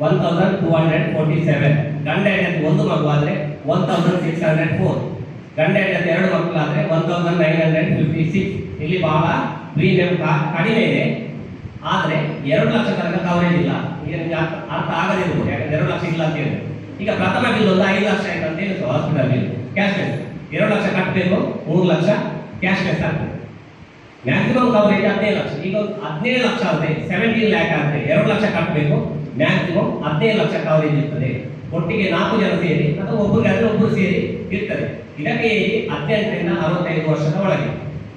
1247. ಗಂಡ ಹೆಂಡತಿ ಒಂದು ಮಗು ಆದರೆ 1604. ಗಂಡ ಹೆಂಡತಿ 2 ಮಕ್ಕಳಾದ್ರೆ 1956. ಇಲ್ಲಿ ಬಹಳ ಪ್ರೀಮಿಯಂ ಕಡಿಮೆ ಇದೆ. ಆದರೆ 2 ಲಕ್ಷ ತನಕ ಕವರೇಜ್ ಇಲ್ಲ. ಈಗ ನಿಮ್ಗೆ ಅರ್ಥ ಆಗದಿರ್ಬೋದು, ಯಾಕಂದ್ರೆ 2 ಲಕ್ಷ ಇಲ್ಲ ಅಂತ ಹೇಳಿದ್ರೆ. ಈಗ ಪ್ರಥಮ ಬಿಲ್ ಒಂದು 5 ಲಕ್ಷ ಆಯ್ತು ಅಂತ ಹೇಳಿದ್ರು ಹಾಸ್ಪಿಟಲ್ ಬಿಲ್ ಕ್ಯಾಶ್ಲೆಸ್. 2 ಲಕ್ಷ ಕಟ್ಟಬೇಕು, 3 ಲಕ್ಷ ಕ್ಯಾಶ್ಲೆಸ್ ಆಗ್ತದೆ. Maximum coverage 15 lakh. ಈಗ 17 ಲಕ್ಷ ಆದರೆ 17 ಲ್ಯಾಕ್ ಆದರೆ 2 ಲಕ್ಷ ಕಟ್ಟಬೇಕು. ಮ್ಯಾಕ್ಸಿಮಮ್ 15 ಲಕ್ಷ ಕವರೇಜ್ ಇರ್ತದೆ. ಒಟ್ಟಿಗೆ 4 ಜನ ಸೇರಿ ಅಥವಾ ಒಬ್ಬರಿಗಾದ್ರೆ ಒಬ್ಬರು ಸೇರಿ ಇರ್ತದೆ. ಇದಕ್ಕೆ 18ರಿಂದ 65 ವರ್ಷದ ಒಳಗೆ.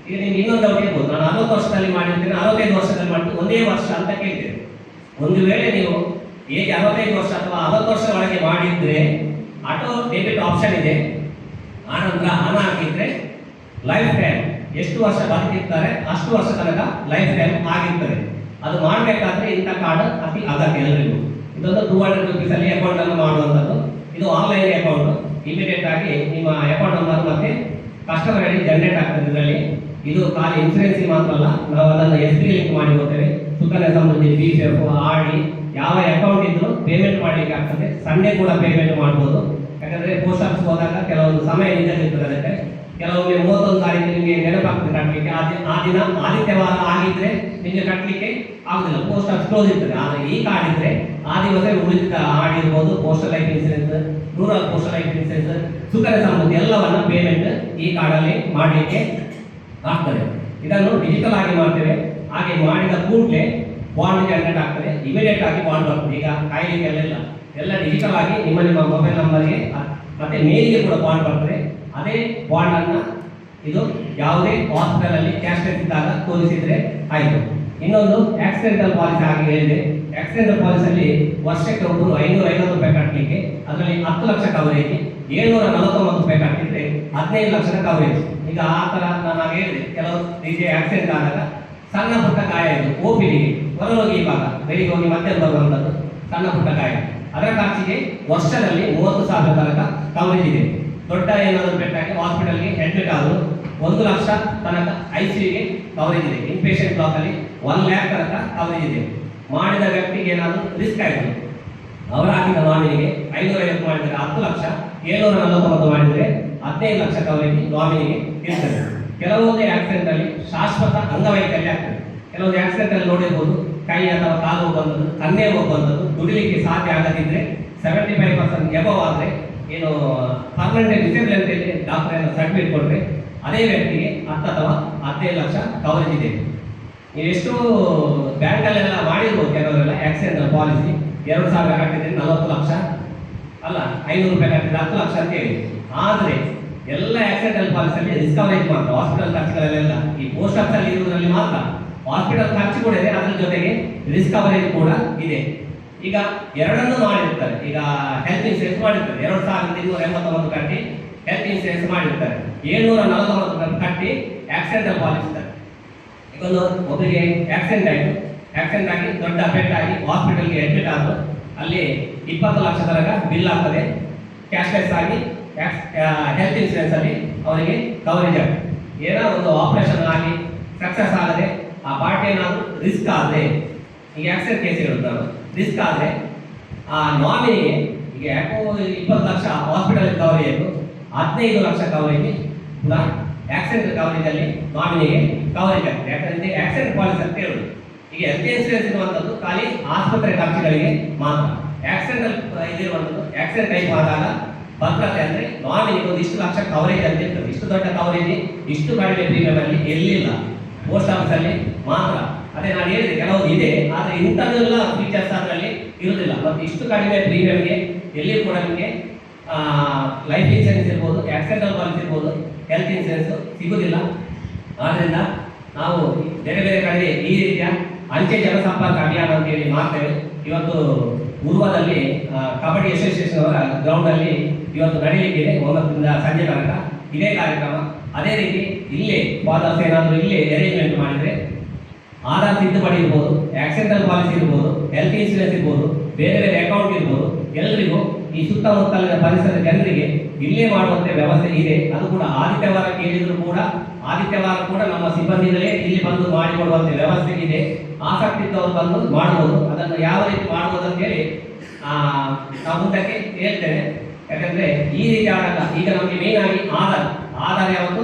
ಈಗ ನಿಮ್ಗೆ ಇನ್ನೊಂದು ಡೌಟ್ ಇರ್ಬೋದು, ನಾನು 60 ವರ್ಷದಲ್ಲಿ ಮಾಡಿರ್ತೇನೆ, 65 ವರ್ಷದಲ್ಲಿ ಮಾಡಿದ್ದು ಒಂದೇ ವರ್ಷ ಅಂತ ಕೇಳ್ತೇನೆ. ಒಂದು ವೇಳೆ ನೀವು ಏಜ್ 65 ವರ್ಷ ಅಥವಾ 60 ವರ್ಷ ಒಳಗೆ ಮಾಡಿದ್ರೆ ಆಟೋ ಡೆಬಿಟ್ ಆಪ್ಷನ್ ಇದೆ. ಆನಂತರ ಹಣ ಹಾಕಿದ್ರೆ ಲೈಫ್ ಟೈಮ್ ಎಷ್ಟು ವರ್ಷ ಬದುಕಿರ್ತಾರೆ ಅಷ್ಟು ವರ್ಷ ತನಕ ಲೈಫ್ ಟೈಮ್ ಆಗಿರ್ತದೆ. ಅದು ಮಾಡಬೇಕಾದ್ರೆ ಇಂಥ ಕಾರ್ಡ್ ಅತಿ ಅಗತ್ಯ ಎಲ್ಲರಿಗೂ. ಇದೊಂದು 200 ರೂಪೀಸ್ ಅಲ್ಲಿ ಅಕೌಂಟ್ ಅನ್ನು ಮಾಡುವಂಥದ್ದು. ಇದು ಆನ್ಲೈನ್ ಅಕೌಂಟ್. ಇಮಿಡಿಯೇಟ್ ಆಗಿ ನಿಮ್ಮ ಅಕೌಂಟ್ ನಂಬರ್ ಮತ್ತೆ ಕಸ್ಟಮರ್ ಐಡಿ ಜನರೇಟ್ ಆಗ್ತದೆ ಇದರಲ್ಲಿ. ಇದು ಖಾಲಿ ಇನ್ಸೂರೆನ್ಸ್ ಮಾತ್ರ ಅಲ್ಲ, ನಾವು ಅದನ್ನು SB ಲಿಂಕ್ ಮಾಡಿ ಹೋಗ್ತೇವೆ. ಸುಕನ್ಯಾ ಸಮೃದ್ಧಿ, PFF, RD ಯಾವ ಅಕೌಂಟ್ ಇದ್ರು ಪೇಮೆಂಟ್ ಮಾಡಲಿಕ್ಕೆ ಆಗ್ತದೆ. ಸಂಡೇ ಕೂಡ ಪೇಮೆಂಟ್ ಮಾಡ್ಬೋದು. ಯಾಕಂದ್ರೆ ಪೋಸ್ಟ್ ಆಫೀಸ್ ಹೋದಾಗ ಕೆಲವೊಂದು ಸಮಯ ನಿಗದಿರ್ತದೆ. ಅದಕ್ಕೆ ಕೆಲವೊಮ್ಮೆ 31 ತಾರೀಕು ನಿಮಗೆ ನೆನಪಾಗ್ತದೆ ಕಟ್ಟಲಿಕ್ಕೆ. ಆ ದಿನ ಆದಿತ್ಯವಾರ ಆಗಿದ್ರೆ ನಿಮಗೆ ಕಟ್ಟಲಿಕ್ಕೆ ಆಗುದಿಲ್ಲ, ಪೋಸ್ಟ್ ಆಫೀಸ್ ಕ್ಲೋಸ್ ಇರ್ತದೆ. ಆದರೆ ಈ ಕಾರ್ಡ್ ಇದ್ರೆ ಆ ದಿವಸ ಉಳಿದ RD ಇರ್ಬೋದು, postal life insurance, rural postal life insurance, Sukanya Samriddhi ಎಲ್ಲವನ್ನ ಪೇಮೆಂಟ್ ಈ ಕಾರ್ಡಲ್ಲಿ ಮಾಡಲಿಕ್ಕೆ ಆಗ್ತದೆ. ಇದನ್ನು ಡಿಜಿಟಲ್ ಆಗಿ ಮಾಡ್ತೇವೆ. ಹಾಗೆ ಮಾಡಿದ ಕೂಡಲೇ ಬಾಂಡ್ ಜನರೇಟ್ ಆಗ್ತದೆ. ಇಮಿಡಿಯೇಟ್ ಆಗಿ ಬಾಂಡ್ ಬರ್ತದೆ. ಈಗ ಕಾಯ್ಲಿಕ್ಕೆಲ್ಲ ಎಲ್ಲ ಡಿಜಿಟಲ್ ಆಗಿ ನಿಮ್ಮ ಮೊಬೈಲ್ ನಂಬರ್ಗೆ ಮತ್ತೆ ಮೇಲಿಗೆ ಕೂಡ ಬಾಂಡ್ ಬರ್ತದೆ. ಅದೇ ಬಾಂಡ್ ಅನ್ನ ಇದು ಯಾವುದೇ ಹಾಸ್ಪಿಟಲ್ ಅಲ್ಲಿ ಕ್ಯಾಶ್ಲೆಸ್ ಇದ್ದಾಗ ತೋರಿಸಿದ್ರೆ ಆಯಿತು. ಇನ್ನೊಂದು ಆಕ್ಸಿಡೆಂಟಲ್ ಪಾಲಿಸಿ ಆಗಿ ಹೇಳಿದೆ. ಆಕ್ಸಿಡೆಂಟಲ್ ಪಾಲಿಸಿಯಲ್ಲಿ ವರ್ಷಕ್ಕೆ ಒಬ್ಬರು 550 ರೂಪಾಯಿ ಕಟ್ಟಲಿಕ್ಕೆ, ಅದರಲ್ಲಿ 10 ಲಕ್ಷ ಕವರೇಜ್, 749 ರೂಪಾಯಿ ಕಟ್ಟಿದ್ರೆ 15 ಲಕ್ಷದ ಕವರೇಜ್. ಈಗ ಆ ಥರ ನಾನು ಹೇಳಿದೆ, ಕೆಲವು ರೀತಿಯ ಆಕ್ಸಿಡೆಂಟ್ ಆದಾಗ ಸಣ್ಣ ಪುಟ್ಟ ಗಾಯ ಇದು, OPDಗೆ ಹೊರಹೋಗಿ ಇವಾಗ ಬೆಳಿಗ್ಗೆ ಹೋಗಿ ಮತ್ತೆ ಬರುವಂಥದ್ದು ಸಣ್ಣ ಪುಟ್ಟ ಗಾಯ, ಅದರ ಖರ್ಚಿಗೆ ವರ್ಷದಲ್ಲಿ 30,000 ತನಕ ಕವರೇಜ್ ಇದೆ. ದೊಡ್ಡ ಏನಾದರೂ ಪೆಟ್ಟಾಗಿ ಹಾಸ್ಪಿಟಲ್ಗೆ ಅಡ್ಮಿಟ್ ಆದರೂ 1 ಲಕ್ಷ ತನಕ ICUಗೆ ಕವರೇಜ್ ಇದೆ. ಇನ್ಪೇಷಂಟ್ ಬ್ಲಾಕಲ್ಲಿ 1 ಲ್ಯಾಕ್ ತನಕ ಕವರೇಜ್ ಇದೆ. ಮಾಡಿದ ವ್ಯಕ್ತಿಗೆ ಏನಾದರೂ ರಿಸ್ಕ್ ಆಯಿತು, ಅವರ ಹಾಕಿದ ನಾಮಿನಿಗೆ 550 ಮಾಡಿದರೆ 10 ಲಕ್ಷ, 749 ಮಾಡಿದರೆ 15 ಲಕ್ಷ ಕವರೇಜ್ ನಾಮಿನಿಗೆ ಇರ್ತದೆ. ಕೆಲವೊಂದು ಆಕ್ಸಿಡೆಂಟ್ ಅಲ್ಲಿ ಶಾಶ್ವತ ಅಂಗವೈಕಲ್ಯ ಆಗ್ತದೆ. ಕೆಲವೊಂದು ಆಕ್ಸಿಡೆಂಟ್ ಅಲ್ಲಿ ನೋಡಿರ್ಬೋದು, ಕೈ ಅಥವಾ ಕಾಲು ಹೋಗುವಂಥದ್ದು, ಕಣ್ಣೇ ಹೋಗುವಂಥದ್ದು, ದುಡಿಲಿಕ್ಕೆ ಸಾಧ್ಯ ಆಗದಿದ್ದರೆ 75% ಎಬವ್ ಆದರೆ ಏನು ಪರ್ಮನೆಂಟ್ ಡಿಸೇಬಲ್ ಅಂತ ಹೇಳಿ ಡಾಕ್ಟರ್ ಏನೋ ಸರ್ಟಿಫಿಕೇಟ್ ಕೊಟ್ಟರೆ ಅದೇ ವ್ಯಕ್ತಿಗೆ 10 ಅಥವಾ 15 ಲಕ್ಷ ಕವರೇಜ್ ಇದೆ. ನೀವೆಷ್ಟು ಬ್ಯಾಂಕಲ್ಲೆಲ್ಲ ಮಾಡಿರ್ಬೋದು, ಕೆಲವರೆಲ್ಲ ಆಕ್ಸಿಡೆಂಟ್ ಪಾಲಿಸಿ 2,000 ಕಟ್ಟಿದ್ರೆ 40 ಲಕ್ಷ ಅಲ್ಲ, 500 ರೂಪಾಯಿ ಕಟ್ಟಿದ್ರೆ 10 ಲಕ್ಷ ಅಂತ ಹೇಳಿ. ಆದರೆ ಎಲ್ಲ ಆಕ್ಸಿಡೆಂಟಲ್ ಪಾಲಿಸಿಯಲ್ಲಿ ರಿಸ್ಕ್ ಕವರೇಜ್ ಮಾತ್ರ, ಹಾಸ್ಪಿಟಲ್ ಖರ್ಚುಗಳಲ್ಲೆಲ್ಲ ಈ ಪೋಸ್ಟ್ ಆಫೀಸಲ್ಲಿ ಇರುವುದರಲ್ಲಿ ಮಾತ್ರ ಹಾಸ್ಪಿಟಲ್ ಖರ್ಚು ಕೂಡ ಇದೆ, ಅದರ ಜೊತೆಗೆ ರಿಸ್ಕ್ ಕವರೇಜ್ ಕೂಡ ಇದೆ. ಈಗ ಎರಡನ್ನೂ ಮಾಡಿರ್ತಾರೆ. ಈಗ ಹೆಲ್ತ್ ಇನ್ಸೂರೆನ್ಸ್ ಮಾಡಿರ್ತಾರೆ, 2,281 ಕಟ್ಟಿ ಹೆಲ್ತ್ ಇನ್ಸೂರೆನ್ಸ್ ಮಾಡಿರ್ತಾರೆ, 749 ಕಟ್ಟಿ ಆಕ್ಸಿಡೆಂಟಲ್ ಪಾಲಿಸಿ ಇರ್ತಾರೆ. ಈಗ ಒಬ್ಬರಿಗೆ ಆಕ್ಸಿಡೆಂಟ್ ಆಯಿತು, ಆಕ್ಸಿಡೆಂಟ್ ಆಗಿ ದೊಡ್ಡ ಪೆಟ್ಟಾಗಿ ಹಾಸ್ಪಿಟಲ್ಗೆ ಅಡ್ಮಿಟ್ ಆದರೂ ಅಲ್ಲಿ 20 ಲಕ್ಷ ತನಕ ಬಿಲ್ ಆಗ್ತದೆ. ಕ್ಯಾಶ್ಲೆಸ್ ಆಗಿ ಹೆಲ್ತ್ ಇನ್ಸೂರೆನ್ಸ್ ಅಲ್ಲಿ ಅವರಿಗೆ ಕವರೇಜ್ ಆಗುತ್ತೆ. ಏನೋ ಒಂದು ಆಪರೇಷನ್ ಆಗಿ ಸಕ್ಸಸ್ ಆಗದೆ ಆ ಪಾರ್ಟಿ ಏನಾದರೂ ರಿಸ್ಕ್ ಆದರೆ, ಈಗ ಆಕ್ಸಿಡೆಂಟ್ ಕೇಸ್ ಇರುತ್ತೆ, ರಿಸ್ಕ್ ಆದರೆ ಆ ನಾಮಿನಿಗೆ ಈಗ ಯಾಕೋ 20 ಲಕ್ಷ ಹಾಸ್ಪಿಟಲ್ ಕವರೇಜ್ ಆಯಿತು, 15 ಲಕ್ಷ ಕವರೇಜ್ ಕೂಡ ಆಕ್ಸಿಡೆಂಟ್ ಕವರೇಜಲ್ಲಿ ನಾಮಿನಿಗೆ ಕವರೇಜ್ ಆಗ್ತದೆ. ಯಾಕಂದರೆ ಆಕ್ಸಿಡೆಂಟ್ ಪಾಲಿಸಿ ಅಂತ ಹೇಳೋದು. ಈಗ ಹೆಲ್ತ್ ಇನ್ಸೂರೆನ್ಸ್ ಇರುವಂಥದ್ದು ಖಾಲಿ ಆಸ್ಪತ್ರೆ ಖರ್ಚುಗಳಿಗೆ ಮಾತ್ರ. ಆಕ್ಸಿಡೆಂಟ್ ಇದಿರುವಂಥದ್ದು ಆಕ್ಸಿಡೆಂಟ್ ಟೈಪ್ ಆದಾಗ ಭದ್ರತೆ ಅಂದರೆ ನಾಮಿನಿಗೆ ಒಂದು ಇಷ್ಟು ಲಕ್ಷ ಕವರೇಜ್ ಅಂತ ಇರ್ತದೆ. ಇಷ್ಟು ದೊಡ್ಡ ಕವರೇಜ್ ಇಷ್ಟು ಕಡಿಮೆ ಪ್ರೀಮಿಯಂ ಅಲ್ಲಿ ಎಲ್ಲಿಲ್ಲ, ಪೋಸ್ಟ್ ಆಫೀಸಲ್ಲಿ ಮಾತ್ರ. ಅದೇ ನಾನು ಹೇಳಿದೆ ಕೆಲವು ಇದೆ, ಆದರೆ ಇಂಥದ್ದೆಲ್ಲ ಫೀಚರ್ಸ್ ಅದರಲ್ಲಿ ಇರುವುದಿಲ್ಲ. ಮತ್ತು ಇಷ್ಟು ಕಡಿಮೆ ಪ್ರೀಮಿಯಂಗೆ ಎಲ್ಲಿ ಕೂಡ ನಿಮಗೆ ಲೈಫ್ ಇನ್ಸೂರೆನ್ಸ್ ಇರ್ಬೋದು, ಆಕ್ಸಿಡೆಂಟಲ್ ಪಾಲಿಸಿ ಇರ್ಬೋದು, ಹೆಲ್ತ್ ಇನ್ಸೂರೆನ್ಸ್ ಸಿಗುವುದಿಲ್ಲ. ಆದ್ದರಿಂದ ನಾವು ಬೇರೆ ಬೇರೆ ಕಡೆ ಈ ರೀತಿಯ ಅಂಚೆ ಜನಸಂಪರ್ಕ ಅಭಿಯಾನ ಅಂತೇಳಿ ಮಾಡ್ತೇವೆ. ಇವತ್ತು ಉರ್ವದಲ್ಲಿ ಕಬಡ್ಡಿ ಅಸೋಸಿಯೇಷನ್ ಅವರ ಗ್ರೌಂಡಲ್ಲಿ ಇವತ್ತು ನಡೀಲಿಕ್ಕಿದೆ 9ರಿಂದ ಸಂಜೆ ತನಕ ಇದೇ ಕಾರ್ಯಕ್ರಮ. ಅದೇ ರೀತಿ ಇಲ್ಲೇ ಫಾದರ್ಸ್ ಏನಾದರೂ ಇಲ್ಲೇ ಅರೇಂಜ್ಮೆಂಟ್ ಮಾಡಿದರೆ ಆಧಾರ್ ತಿದ್ದುಪಡಿ ಇರ್ಬೋದು, ಆಕ್ಸಿಡೆಂಟಲ್ ಪಾಲಿಸಿ ಇರ್ಬೋದು, ಹೆಲ್ತ್ ಇನ್ಸೂರೆನ್ಸ್ ಇರ್ಬೋದು, ಬೇರೆ ಬೇರೆ ಅಕೌಂಟ್ ಇರ್ಬೋದು, ಎಲ್ಲರಿಗೂ ಈ ಸುತ್ತಮುತ್ತಲಿನ ಪರಿಸರದ ಜನರಿಗೆ ಇಲ್ಲೇ ಮಾಡುವಂತೆ ವ್ಯವಸ್ಥೆ ಇದೆ. ಅದು ಕೂಡ ಆದಿತ್ಯವಾರ ಕೇಳಿದ್ರು ಕೂಡ ಆದಿತ್ಯವಾರ ಕೂಡ ನಮ್ಮ ಸಿಬ್ಬಂದಿಗಳೇ ಇಲ್ಲಿ ಬಂದು ಮಾಡಿಕೊಡುವಂತೆ ವ್ಯವಸ್ಥೆ ಇದೆ. ಆಸಕ್ತಿ ಇದ್ದವರು ಬಂದು ಮಾಡಬಹುದು. ಅದನ್ನು ಯಾವ ರೀತಿ ಮಾಡಬಹುದು ಅಂತ ಹೇಳಿ ನಾವು ಮುಂದಕ್ಕೆ ಹೇಳ್ತೇನೆ. ಯಾಕಂದ್ರೆ ಈ ರೀತಿ ಆದಾಗ ಈಗ ನಮಗೆ ಮೇನ್ ಆಗಿ ಆಧಾರ್ ಯಾವತ್ತು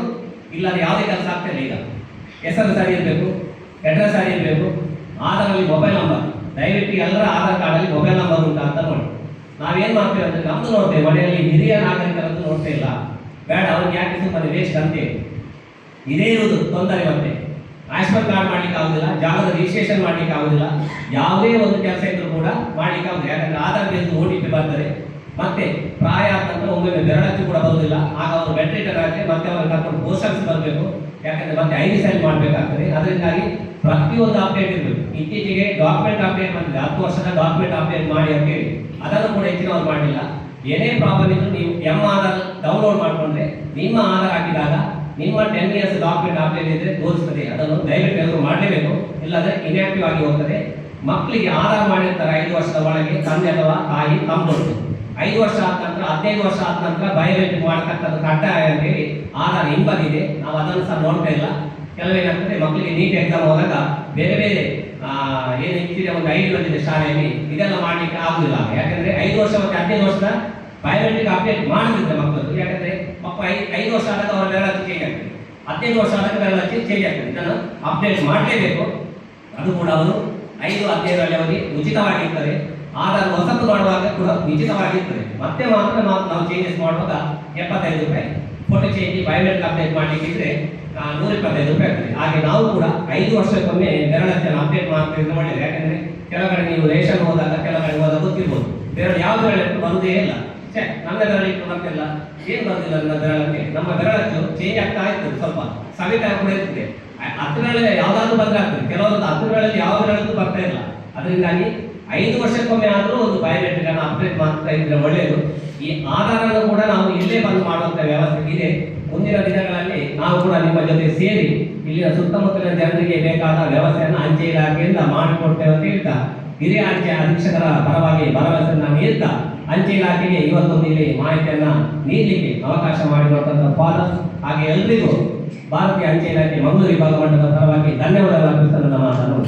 ಇಲ್ಲದೆ ಯಾವುದೇ ಕೆಲಸ ಆಗ್ತಿಲ್ಲ. ಈಗ ಹೆಸರು ಸರಿ ಇರಬೇಕು, ಅಡ್ರೆಸ್ ಸರಿ ಇರಬೇಕು, ಆಧಾರಲ್ಲಿ ಮೊಬೈಲ್ ನಂಬರ್, ದಯವಿಟ್ಟು ಎಲ್ಲರ ಆಧಾರ್ ಕಾರ್ಡಲ್ಲಿ ಮೊಬೈಲ್ ನಂಬರ್ ಉಂಟಾ ಅಂತ ನೋಡಿ. ನಾವೇನು ಮಾಡ್ತೇವೆ ಅಂದರೆ ನಮ್ಮದು ನೋಡ್ತೇವೆ, ಮನೆಯಲ್ಲಿ ಹಿರಿಯ ನಾಗರಿಕರದ್ದು ನೋಡ್ತಾ ಇಲ್ಲ, ಬೇಡ ಅವ್ರಿಗೆ ಯಾಕೆ ಸುಮ್ಮನೆ ವೇಸ್ಟ್ ಅಂತೇಳಿ ಇದೇ ಇರುವುದು ತೊಂದರೆ. ಮತ್ತೆ ಆಯುಷ್ಮಾನ್ ಕಾರ್ಡ್ ಮಾಡ್ಲಿಕ್ಕೆ ಆಗುದಿಲ್ಲ, ಜಾಗದ ರಿಜಿಸ್ಟ್ರೇಷನ್ ಮಾಡ್ಲಿಕ್ಕೆ ಆಗುದಿಲ್ಲ, ಯಾವುದೇ ಒಂದು ಕೆಲಸ ಇದ್ರೂ ಕೂಡ ಮಾಡ್ಲಿಕ್ಕೆ ಆಗುದಿಲ್ಲ. ಯಾಕಂದ್ರೆ ಆಧಾರ್ ಬೇಸ್ಡ್ OTP ಬರ್ತದೆ. ಮತ್ತೆ ಪ್ರಾಯ ಅಂತಂದ್ರೆ ಒಮ್ಮೊಮ್ಮೆ ಬೆರಳಚ್ಚು ಕೂಡ ಬರುವುದಿಲ್ಲ. ಆಗ ಅವರು ಬೆಟ್ರಿಟರ್ ಆದರೆ ಮತ್ತೆ ಅವರ ಕರ್ಕೊಂಡು ಪೋಸ್ಟ್ ಆಫೀಸ್ ಬರಬೇಕು, ಯಾಕಂದ್ರೆ ಮತ್ತೆ ID ಸೈನ್ ಮಾಡಬೇಕಾಗ್ತದೆ. ಅದರಿಂದಾಗಿ ಪ್ರತಿಯೊಂದು ಅಪ್ಡೇಟ್ ಇರಬೇಕು. ಇತ್ತೀಚೆಗೆ ಡಾಕ್ಯುಮೆಂಟ್ ಅಪ್ಡೇಟ್ ಬಂದಿದೆ, 10 ವರ್ಷದ ಡಾಕ್ಯುಮೆಂಟ್ ಅಪ್ಡೇಟ್ ಮಾಡಿ ಅಂತ ಹೇಳಿ, ಅದನ್ನು ಕೂಡ ಹೆಚ್ಚಿನವ್ರು ಮಾಡಲಿಲ್ಲ. ಏನೇ ಪ್ರಾಬ್ಲಮ್ ಇದ್ರೂ ನೀವು ಆಧಾರ್ ಡೌನ್ಲೋಡ್ ಮಾಡಿಕೊಂಡ್ರೆ ನಿಮ್ಮ ಆಧಾರ್ ಹಾಕಿದಾಗ ನಿಮ್ಮ 10 ಇಯರ್ಸ್ ಡಾಕ್ಯುಮೆಂಟ್ ಅಪ್ಡೇಟ್ ಇದ್ರೆ ತೋರಿಸ್ತದೆ. ಅದನ್ನು ದಯವಿಟ್ಟು ಎಲ್ಲರೂ ಮಾಡಲೇಬೇಕು, ಇಲ್ಲದ್ರೆ ಇನ್ಆಕ್ಟಿವ್ ಆಗಿ ಹೋಗ್ತದೆ. ಮಕ್ಕಳಿಗೆ ಆಧಾರ್ ಮಾಡಿರ್ತಾರೆ 5 ವರ್ಷದ ಒಳಗೆ, ತಂದೆ ಅಥವಾ ತಾಯಿ ತಮ್ಮದೊಂದು. 5 ವರ್ಷ ಆದ ನಂತರ 15 ವರ್ಷ ಆದ ನಂತರ ಬಯೋಮೆಟ್ರಿಕ್ ಮಾಡತಕ್ಕಂಥ ಕಡ್ಡಾಯ ಅಂತೇಳಿ ಆಧಾರ್ ಹಿಂಬದಿದೆ. ನಾವು ಅದನ್ನು ಸಹ ನೋಡ್ತಾ ಇಲ್ಲ. ಕೆಲವೇನಾಗ್ತದೆ, ಮಕ್ಕಳಿಗೆ ನೀಟ್ ಎಕ್ಸಾಮ್ ಹೋದಾಗ ಬೇರೆ ಬೇರೆ ಏನು ಇತ್ತಿದೆ ಒಂದು ID ಬಂದಿದೆ ಶಾಲೆಯಲ್ಲಿ, ಇದೆಲ್ಲ ಮಾಡಲಿಕ್ಕೆ ಆಗುದಿಲ್ಲ. ಯಾಕಂದ್ರೆ 5 ವರ್ಷ ಮತ್ತು 15 ವರ್ಷದ ಬಯೋಮೆಟ್ರಿಕ್ ಅಪ್ಡೇಟ್ ಮಾಡಿದ್ರೆ ಮಕ್ಕಳು, ಯಾಕಂದ್ರೆ ಮಕ್ಕಳು 5 ವರ್ಷ ಆದಾಗ ಅವರ ಬೆರಳಚ್ಚು ಚೇಂಜ್ ಆಗ್ತದೆ, 15 ವರ್ಷ ಆದಾಗ ಬೆರಳಚ್ಚು ಚೇಂಜ್ ಆಗ್ತದೆ. ಇದನ್ನು ಅಪ್ಡೇಟ್ ಮಾಡಲೇಬೇಕು. ಅದು ಕೂಡ ಅವರು 5-15ರಲ್ಲಿ ಅವರಿಗೆ ಉಚಿತವಾಗಿರ್ತದೆ. ಆಧಾರ್ ಹೊಸತು ಮಾಡುವಾಗ ಕೂಡ ಉಚಿತವಾಗಿರ್ತದೆ. ಮತ್ತೆ ಮಾತ್ರ ನಾವು ಚೇಂಜಸ್ ಮಾಡುವಾಗ 75 ರೂಪಾಯಿ, ಫೋಟೋ ಚೇಂಜ್ ಬಯೋಮೆಟ್ರಿಕ್ ಅಪ್ಡೇಟ್ ಮಾಡಲಿಕ್ಕೆ ಇದ್ರೆ 125 ರೂಪಾಯಿ ಆಗ್ತದೆ. ಹಾಗೆ ನಾವು ಕೂಡ 5 ವರ್ಷಕ್ಕೊಮ್ಮೆ ಬೆರಳಚ್ಚನ್ನು ಅಪ್ಡೇಟ್ ಮಾಡ್ತಿದ್ರೆ ಒಳ್ಳೆಯದು. ಯಾಕಂದ್ರೆ ಕೆಲವು ಕಡೆ ನೀವು ರೇಷನ್ ಹೋದಾಗ ಕೆಲವು ಕಡೆ ಹೋದಾಗ ಗೊತ್ತಿರ್ಬೋದು, ಬೆರಳು ಯಾವ ಬೆರಳು ಬರುವುದೇ ಇಲ್ಲ. ನನ್ನ ಬೆರಳಿಟ್ಟು ಬರ್ತಿಲ್ಲ, ಏನು ಬರ್ತಿಲ್ಲ ನನ್ನ ಬೆರಳಕ್ಕೆ. ನಮ್ಮ ಬೆರಳಚ್ಚು ಚೇಂಜ್ ಆಗ್ತಾ ಇರ್ತದೆ, ಸ್ವಲ್ಪ ಸವಿತ ಕೂಡ ಇರ್ತದೆ. 10 ಬೆರಳು ಯಾವುದಾದ್ರೂ ಬಂದ್ರೆ ಆಗ್ತದೆ, ಕೆಲವೊಂದು 10 ಬೆರಳಲ್ಲಿ ಯಾವ ಬೆರಳದ್ದು ಬರ್ತಾ ಇಲ್ಲ. ಅದರಿಂದಾಗಿ 5 ವರ್ಷಕ್ಕೊಮ್ಮೆ ಆದರೂ ಒಂದು ಬಯೋಮೆಟ್ರಿಕ್ ಅನ್ನು ಅಪ್ಡೇಟ್ ಮಾಡ್ತಾ ಇದ್ರೆ ಒಳ್ಳೆಯದು. ಈ ಆಧಾರವನ್ನು ಕೂಡ ನಾವು ಇಲ್ಲೇ ಬಂದು ಮಾಡುವಂತ ವ್ಯವಸ್ಥೆ ಇದೆ. ಮುಂದಿನ ದಿನಗಳಲ್ಲಿ ನಾವು ಕೂಡ ನಿಮ್ಮ ಜೊತೆ ಸೇರಿ ಇಲ್ಲಿನ ಸುತ್ತಮುತ್ತಲಿನ ಜನರಿಗೆ ಬೇಕಾದ ವ್ಯವಸ್ಥೆಯನ್ನು ಅಂಚೆ ಇಲಾಖೆಯಿಂದ ಮಾಡಿಕೊಡ್ತೇವೆ ಅಂತ ಹೇಳ್ತಾ ಹಿರಿಯ ಅಂಚೆ ಅಧೀಕ್ಷಕರ ಪರವಾಗಿ ಭರವಸೆಯನ್ನು ನೀಡ್ತಾ ಅಂಚೆ ಇಲಾಖೆಗೆ ಇವತ್ತೊಂದು ಇಲ್ಲಿ ಮಾಹಿತಿಯನ್ನ ನೀಡಲಿಕ್ಕೆ ಅವಕಾಶ ಮಾಡಿರುವಂತಹ ಫಾದರ್ ಹಾಗೆ ಎಲ್ಲರಿಗೂ ಭಾರತೀಯ ಅಂಚೆ ಇಲಾಖೆ ಮಂಗಳೂರು ವಿಭಾಗ ಮಟ್ಟದ ಪರವಾಗಿ ಧನ್ಯವಾದಗಳನ್ನು ಅರ್ಪಿಸಲು ನನ್ನ ಮಾತನ್ನು